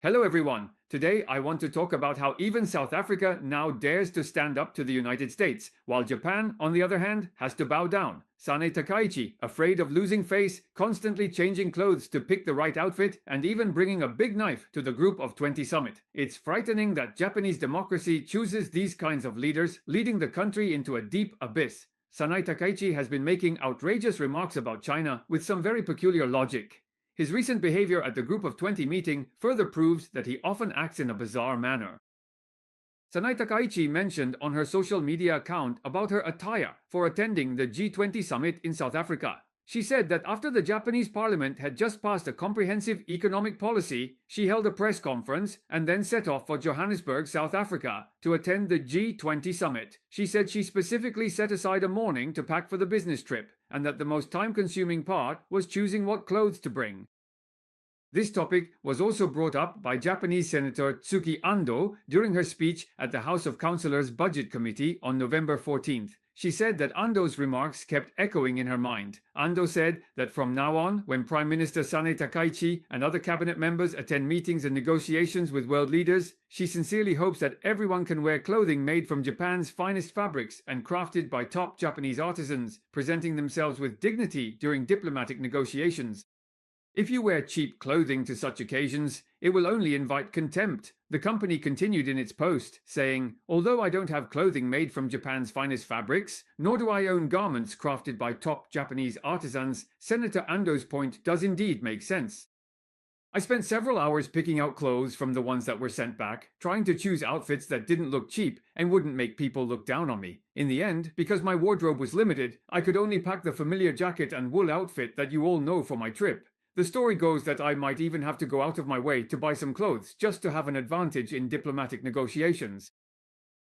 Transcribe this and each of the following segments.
Hello everyone. Today I want to talk about how even South Africa now dares to stand up to the United States, while Japan, on the other hand, has to bow down. Sane Takaichi, afraid of losing face, constantly changing clothes to pick the right outfit, and even bringing a big knife to the Group of 20 summit. It's frightening that Japanese democracy chooses these kinds of leaders, leading the country into a deep abyss. Sanae Takaichi has been making outrageous remarks about China with some very peculiar logic. His recent behavior at the Group of 20 meeting further proves that he often acts in a bizarre manner. Sanae Takaichi mentioned on her social media account about her attire for attending the G20 summit in South Africa. She said that after the Japanese parliament had just passed a comprehensive economic policy, she held a press conference and then set off for Johannesburg, South Africa, to attend the G20 summit. She said she specifically set aside a morning to pack for the business trip, and that the most time-consuming part was choosing what clothes to bring. This topic was also brought up by Japanese Senator Tsuki Ando during her speech at the House of Councillors Budget Committee on November 14th. She said that Ando's remarks kept echoing in her mind. Ando said that from now on, when Prime Minister Sanae Takaichi and other cabinet members attend meetings and negotiations with world leaders, she sincerely hopes that everyone can wear clothing made from Japan's finest fabrics and crafted by top Japanese artisans, presenting themselves with dignity during diplomatic negotiations. If you wear cheap clothing to such occasions, it will only invite contempt. The company continued in its post, saying, "Although I don't have clothing made from Japan's finest fabrics, nor do I own garments crafted by top Japanese artisans, Senator Ando's point does indeed make sense. I spent several hours picking out clothes from the ones that were sent back, trying to choose outfits that didn't look cheap and wouldn't make people look down on me. In the end, because my wardrobe was limited, I could only pack the familiar jacket and wool outfit that you all know for my trip. The story goes that I might even have to go out of my way to buy some clothes just to have an advantage in diplomatic negotiations."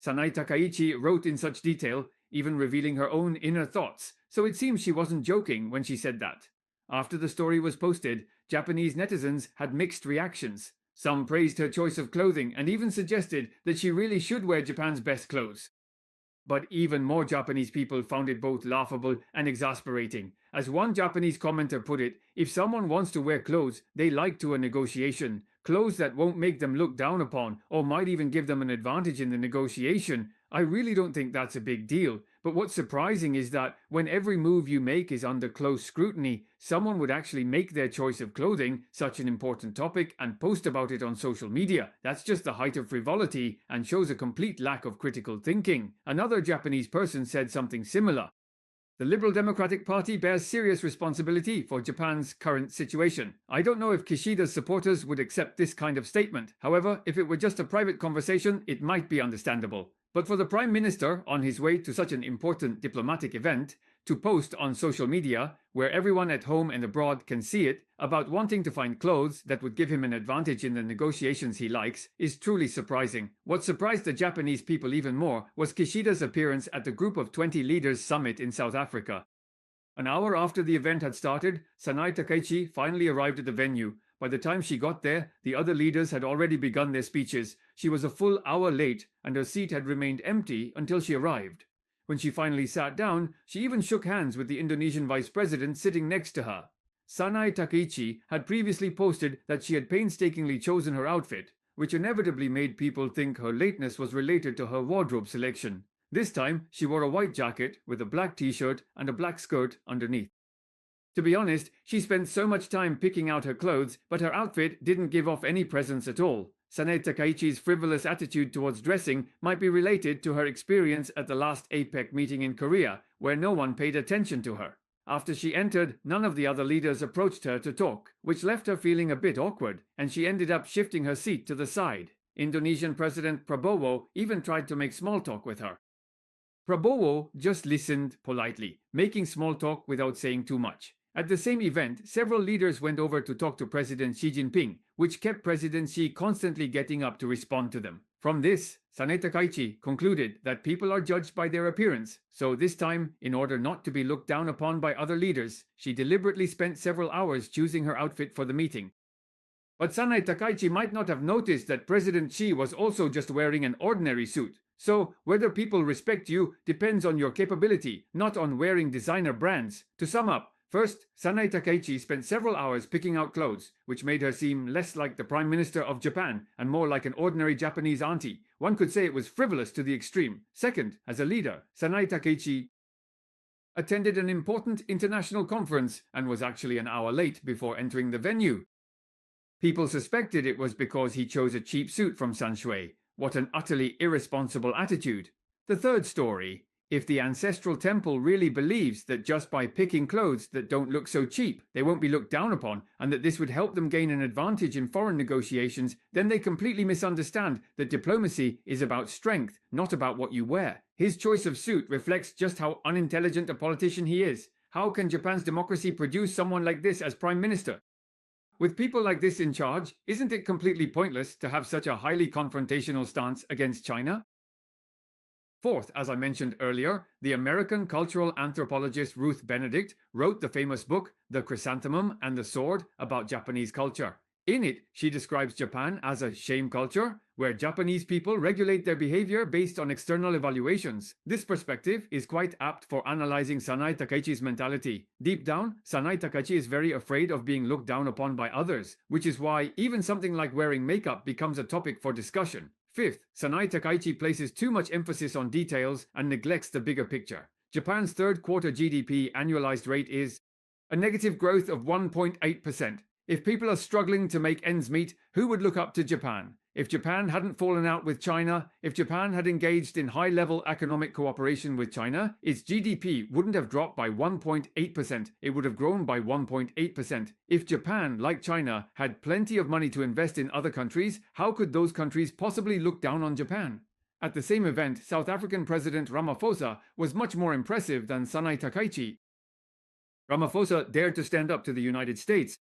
Sanae Takaichi wrote in such detail, even revealing her own inner thoughts, so it seems she wasn't joking when she said that. After the story was posted, Japanese netizens had mixed reactions. Some praised her choice of clothing and even suggested that she really should wear Japan's best clothes. But even more Japanese people found it both laughable and exasperating. As one Japanese commenter put it, if someone wants to wear clothes they like to a negotiation, clothes that won't make them look down upon or might even give them an advantage in the negotiation, I really don't think that's a big deal. But what's surprising is that when every move you make is under close scrutiny, someone would actually make their choice of clothing such an important topic and post about it on social media. That's just the height of frivolity and shows a complete lack of critical thinking. Another Japanese person said something similar. The Liberal Democratic Party bears serious responsibility for Japan's current situation. I don't know if Kishida's supporters would accept this kind of statement. However, if it were just a private conversation, it might be understandable. But for the Prime Minister, on his way to such an important diplomatic event, to post on social media, where everyone at home and abroad can see it, about wanting to find clothes that would give him an advantage in the negotiations he likes, is truly surprising. What surprised the Japanese people even more was Kishida's appearance at the Group of 20 Leaders Summit in South Africa. An hour after the event had started, Sanae Takaichi finally arrived at the venue. By the time she got there, the other leaders had already begun their speeches. She was a full hour late, and her seat had remained empty until she arrived. When she finally sat down, she even shook hands with the Indonesian vice president sitting next to her. Sanae Takaichi had previously posted that she had painstakingly chosen her outfit, which inevitably made people think her lateness was related to her wardrobe selection. This time, she wore a white jacket with a black t-shirt and a black skirt underneath. To be honest, she spent so much time picking out her clothes, but her outfit didn't give off any presence at all. Sanae Takaichi's frivolous attitude towards dressing might be related to her experience at the last APEC meeting in Korea, where no one paid attention to her. After she entered, none of the other leaders approached her to talk, which left her feeling a bit awkward, and she ended up shifting her seat to the side. Indonesian President Prabowo even tried to make small talk with her. Prabowo just listened politely, making small talk without saying too much. At the same event, several leaders went over to talk to President Xi Jinping, which kept President Xi constantly getting up to respond to them. From this, Sanae Takaichi concluded that people are judged by their appearance, so this time, in order not to be looked down upon by other leaders, she deliberately spent several hours choosing her outfit for the meeting. But Sanae Takaichi might not have noticed that President Xi was also just wearing an ordinary suit. So, whether people respect you depends on your capability, not on wearing designer brands. To sum up, First, Sanae Takaichi spent several hours picking out clothes, which made her seem less like the Prime Minister of Japan and more like an ordinary Japanese auntie. One could say it was frivolous to the extreme. Second, as a leader, Sanae Takaichi attended an important international conference and was actually an hour late before entering the venue. People suspected it was because he chose a cheap suit from Sanshui. What an utterly irresponsible attitude. The third story. If the ancestral temple really believes that just by picking clothes that don't look so cheap, they won't be looked down upon, and that this would help them gain an advantage in foreign negotiations, then they completely misunderstand that diplomacy is about strength, not about what you wear. His choice of suit reflects just how unintelligent a politician he is. How can Japan's democracy produce someone like this as Prime Minister? With people like this in charge, isn't it completely pointless to have such a highly confrontational stance against China? Fourth, as I mentioned earlier, the American cultural anthropologist Ruth Benedict wrote the famous book, The Chrysanthemum and the Sword, about Japanese culture. In it, she describes Japan as a shame culture, where Japanese people regulate their behavior based on external evaluations. This perspective is quite apt for analyzing Sanae Takaichi's mentality. Deep down, Sanae Takaichi is very afraid of being looked down upon by others, which is why even something like wearing makeup becomes a topic for discussion. Fifth, Sanae Takaichi places too much emphasis on details and neglects the bigger picture. Japan's third quarter GDP annualized rate is a negative growth of 1.8%. If people are struggling to make ends meet, who would look up to Japan? If Japan hadn't fallen out with China, if Japan had engaged in high-level economic cooperation with China, its GDP wouldn't have dropped by 1.8%, it would have grown by 1.8%. If Japan, like China, had plenty of money to invest in other countries, how could those countries possibly look down on Japan? At the same event, South African President Ramaphosa was much more impressive than Sanae Takaichi. Ramaphosa dared to stand up to the United States.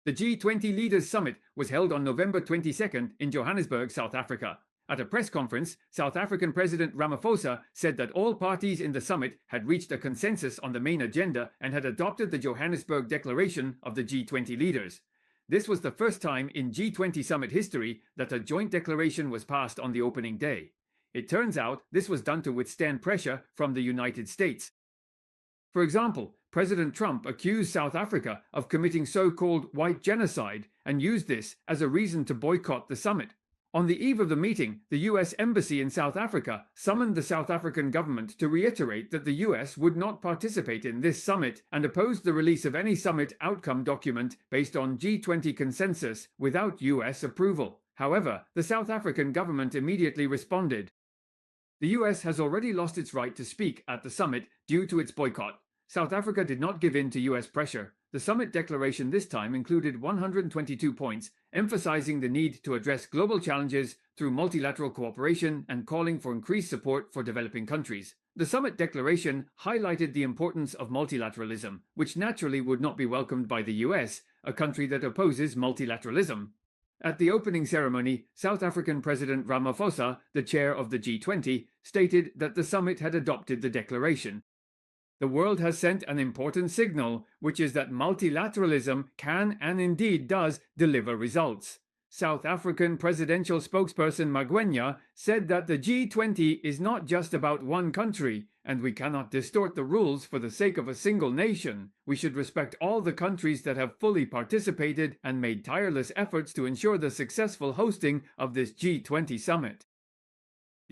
The G20 Leaders Summit was held on November 22nd in Johannesburg, South Africa. At a press conference, South African President Ramaphosa said that all parties in the summit had reached a consensus on the main agenda and had adopted the Johannesburg Declaration of the G20 leaders. This was the first time in G20 summit history that a joint declaration was passed on the opening day. It turns out this was done to withstand pressure from the United States. For example, President Trump accused South Africa of committing so-called white genocide and used this as a reason to boycott the summit. On the eve of the meeting, the US Embassy in South Africa summoned the South African government to reiterate that the US would not participate in this summit and opposed the release of any summit outcome document based on G20 consensus without US approval. However, the South African government immediately responded. The US has already lost its right to speak at the summit due to its boycott. South Africa did not give in to US pressure. The summit declaration this time included 122 points, emphasizing the need to address global challenges through multilateral cooperation and calling for increased support for developing countries. The summit declaration highlighted the importance of multilateralism, which naturally would not be welcomed by the US, a country that opposes multilateralism. At the opening ceremony, South African President Ramaphosa, the chair of the G20, stated that the summit had adopted the declaration. The world has sent an important signal, which is that multilateralism can and indeed does deliver results. South African presidential spokesperson Magwenya said that the G20 is not just about one country, and we cannot distort the rules for the sake of a single nation. We should respect all the countries that have fully participated and made tireless efforts to ensure the successful hosting of this G20 summit.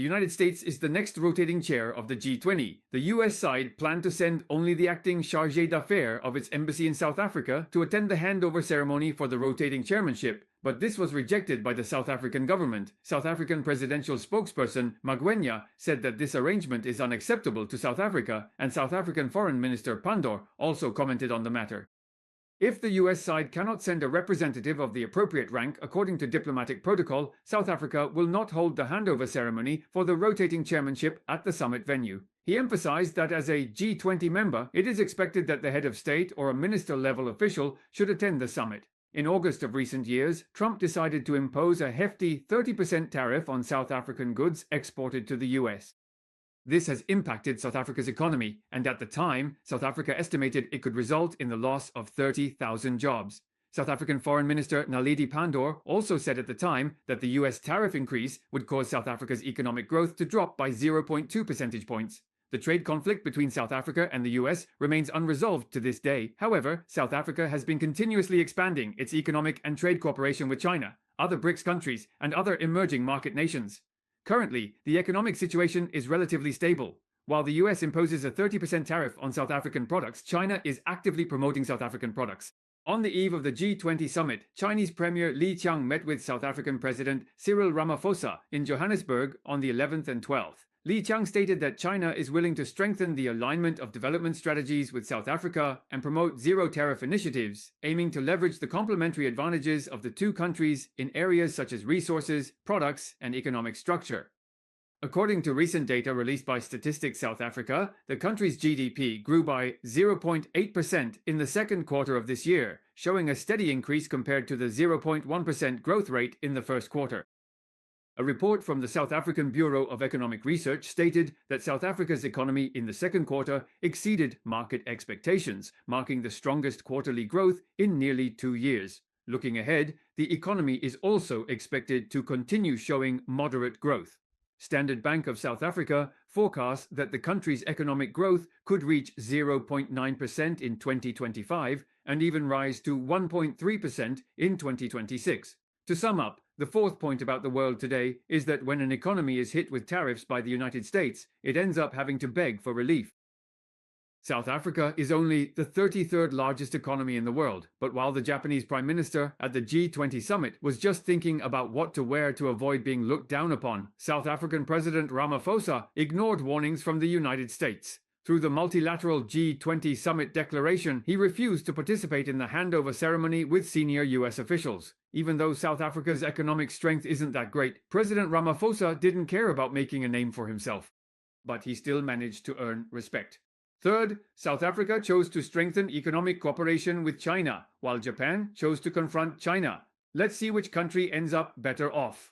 The United States is the next rotating chair of the G20. The US side planned to send only the acting chargé d'affaires of its embassy in South Africa to attend the handover ceremony for the rotating chairmanship, but this was rejected by the South African government. South African presidential spokesperson Magwenya said that this arrangement is unacceptable to South Africa, and South African Foreign Minister Pandor also commented on the matter. If the US side cannot send a representative of the appropriate rank according to diplomatic protocol, South Africa will not hold the handover ceremony for the rotating chairmanship at the summit venue. He emphasized that as a G20 member, it is expected that the head of state or a minister-level official should attend the summit. In August of recent years, Trump decided to impose a hefty 30% tariff on South African goods exported to the US. This has impacted South Africa's economy, and at the time, South Africa estimated it could result in the loss of 30,000 jobs. South African Foreign Minister Naledi Pandor also said at the time that the US tariff increase would cause South Africa's economic growth to drop by 0.2 percentage points. The trade conflict between South Africa and the US remains unresolved to this day. However, South Africa has been continuously expanding its economic and trade cooperation with China, other BRICS countries, and other emerging market nations. Currently, the economic situation is relatively stable. While the US imposes a 30% tariff on South African products, China is actively promoting South African products. On the eve of the G20 summit, Chinese Premier Li Qiang met with South African President Cyril Ramaphosa in Johannesburg on the 11th and 12th. Li Qiang stated that China is willing to strengthen the alignment of development strategies with South Africa and promote zero-tariff initiatives, aiming to leverage the complementary advantages of the two countries in areas such as resources, products, and economic structure. According to recent data released by Statistics South Africa, the country's GDP grew by 0.8% in the second quarter of this year, showing a steady increase compared to the 0.1% growth rate in the first quarter. A report from the South African Bureau of Economic Research stated that South Africa's economy in the second quarter exceeded market expectations, marking the strongest quarterly growth in nearly 2 years. Looking ahead, the economy is also expected to continue showing moderate growth. Standard Bank of South Africa forecasts that the country's economic growth could reach 0.9% in 2025 and even rise to 1.3% in 2026. To sum up, the fourth point about the world today is that when an economy is hit with tariffs by the United States, it ends up having to beg for relief. South Africa is only the 33rd largest economy in the world, but while the Japanese Prime Minister at the G20 summit was just thinking about what to wear to avoid being looked down upon, South African President Ramaphosa ignored warnings from the United States. Through the multilateral G20 summit declaration, he refused to participate in the handover ceremony with senior US officials. Even though South Africa's economic strength isn't that great, President Ramaphosa didn't care about making a name for himself. But he still managed to earn respect. Third, South Africa chose to strengthen economic cooperation with China, while Japan chose to confront China. Let's see which country ends up better off.